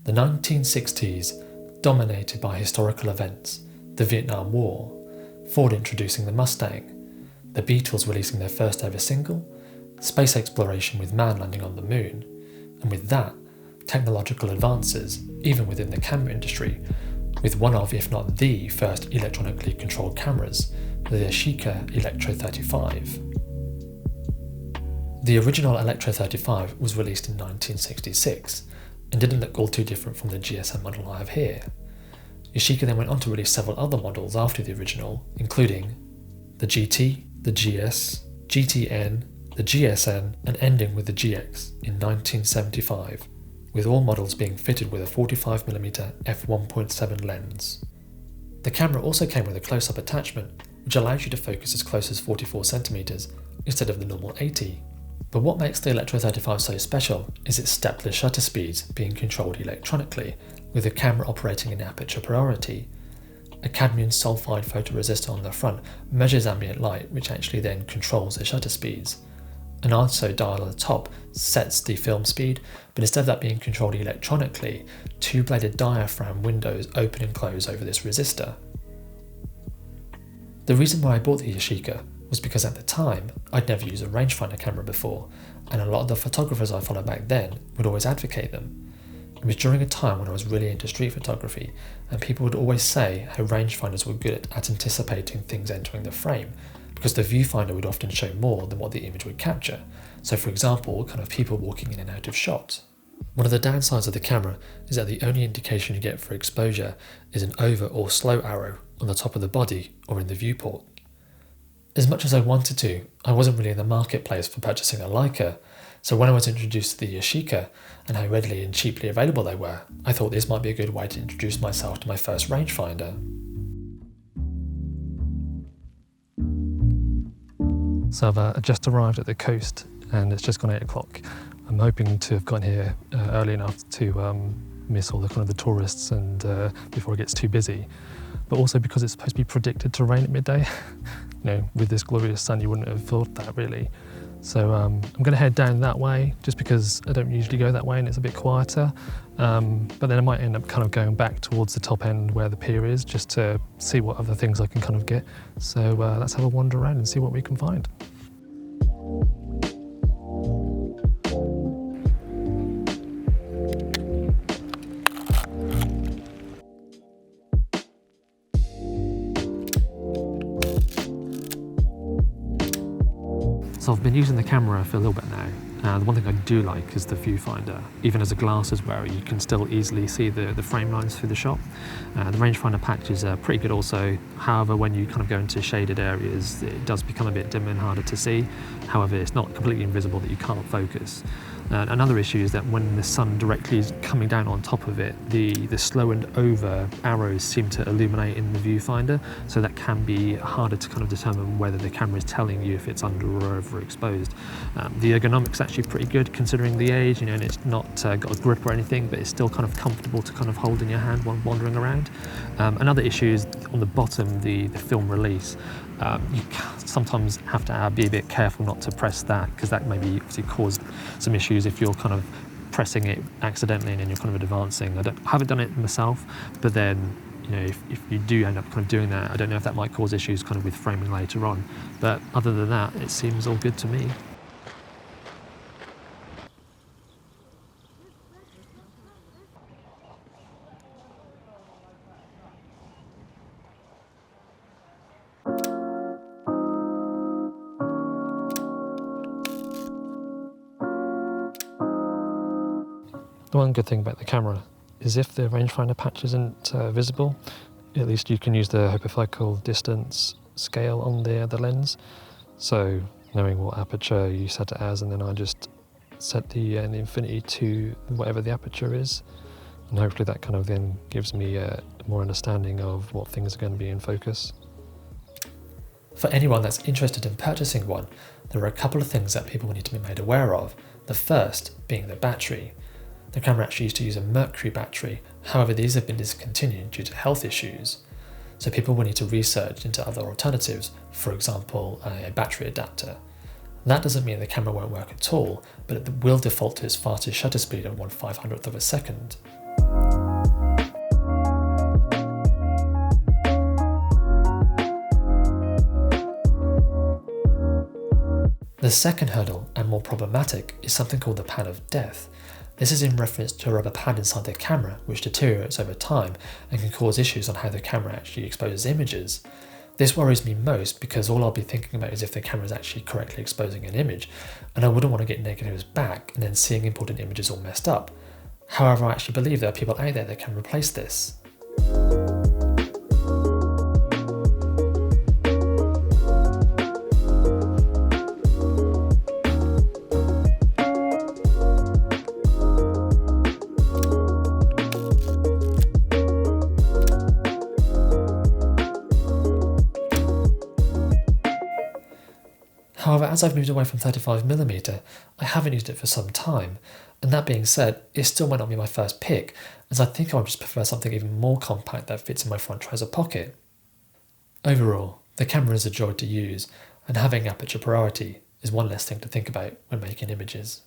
The 1960s dominated by historical events, the Vietnam War, Ford introducing the Mustang, the Beatles releasing their first ever single, space exploration with man landing on the moon, and with that, technological advances, even within the camera industry, with one of, if not the first electronically controlled cameras, the Yashica Electro 35. The original Electro 35 was released in 1966 and didn't look all too different from the GSM model I have here. Yashica then went on to release several other models after the original, including the GT, the GS, GTN, the GSN, and ending with the GX in 1975, with all models being fitted with a 45mm f1.7 lens. The camera also came with a close-up attachment, which allows you to focus as close as 44cm instead of the normal 80. But what makes the Electro 35 so special is its stepless shutter speeds being controlled electronically, with the camera operating in aperture priority. A cadmium sulfide photoresistor on the front measures ambient light, which actually then controls the shutter speeds. An ISO dial at the top sets the film speed, but instead of that being controlled electronically, two-bladed diaphragm windows open and close over this resistor. The reason why I bought the Yashica was because at the time, I'd never used a rangefinder camera before, and a lot of the photographers I followed back then would always advocate them. It was during a time when I was really into street photography, and people would always say how rangefinders were good at anticipating things entering the frame, because the viewfinder would often show more than what the image would capture. So for example, kind of people walking in and out of shot. One of the downsides of the camera is that the only indication you get for exposure is an over or slow arrow on the top of the body or in the viewport. As much as I wanted to, I wasn't really in the marketplace for purchasing a Leica, so when I was introduced to the Yashica and how readily and cheaply available they were, I thought this might be a good way to introduce myself to my first rangefinder. So I've just arrived at the coast and it's just gone 8 o'clock. I'm hoping to have gotten here early enough to miss all the kind of the tourists and before it gets too busy. But also because it's supposed to be predicted to rain at midday. You know, with this glorious sun, you wouldn't have thought that really. So I'm going to head down that way just because I don't usually go that way and it's a bit quieter. But then I might end up kind of going back towards the top end where the pier is just to see what other things I can kind of get. So let's have a wander around and see what we can find. So I've been using the camera for a little bit now, and the one thing I do like is the viewfinder. Even as a glasses wearer, you can still easily see the frame lines through the shot. The rangefinder patches are pretty good also. However, when you kind of go into shaded areas, it does become a bit dim and harder to see. However, it's not completely invisible that you can't focus. Another issue is that when the sun directly is coming down on top of it, the slow and over arrows seem to illuminate in the viewfinder, so that can be harder to kind of determine whether the camera is telling you if it's under or overexposed. The ergonomics actually pretty good considering the age, you know, and it's not got a grip or anything, but it's still kind of comfortable to kind of hold in your hand while wandering around. Another issue is on the bottom, the film release. You sometimes have to be a bit careful not to press that, because that maybe obviously cause some issues if you're kind of pressing it accidentally and then you're kind of advancing. I haven't done it myself, but then, you know, if you do end up kind of doing that, I don't know if that might cause issues kind of with framing later on. But other than that, it seems all good to me. The one good thing about the camera is if the rangefinder patch isn't visible, at least you can use the hyperfocal distance scale on the lens. So knowing what aperture you set it as, and then I just set the infinity to whatever the aperture is, and hopefully that kind of then gives me more understanding of what things are going to be in focus. For anyone that's interested in purchasing one, there are a couple of things that people need to be made aware of. The first being the battery. The camera actually used to use a mercury battery, however these have been discontinued due to health issues. So people will need to research into other alternatives, for example a battery adapter. That doesn't mean the camera won't work at all, but it will default to its fastest shutter speed of 1/500th of a second. The second hurdle, and more problematic, is something called the pad of death. This is in reference to a rubber pad inside the camera which deteriorates over time and can cause issues on how the camera actually exposes images. This worries me most because all I'll be thinking about is if the camera is actually correctly exposing an image, and I wouldn't want to get negatives back and then seeing important images all messed up. However, I actually believe there are people out there that can replace this. However, as I've moved away from 35mm, I haven't used it for some time, and that being said, it still might not be my first pick, as I think I would just prefer something even more compact that fits in my front trouser pocket. Overall, the camera is a joy to use, and having aperture priority is one less thing to think about when making images.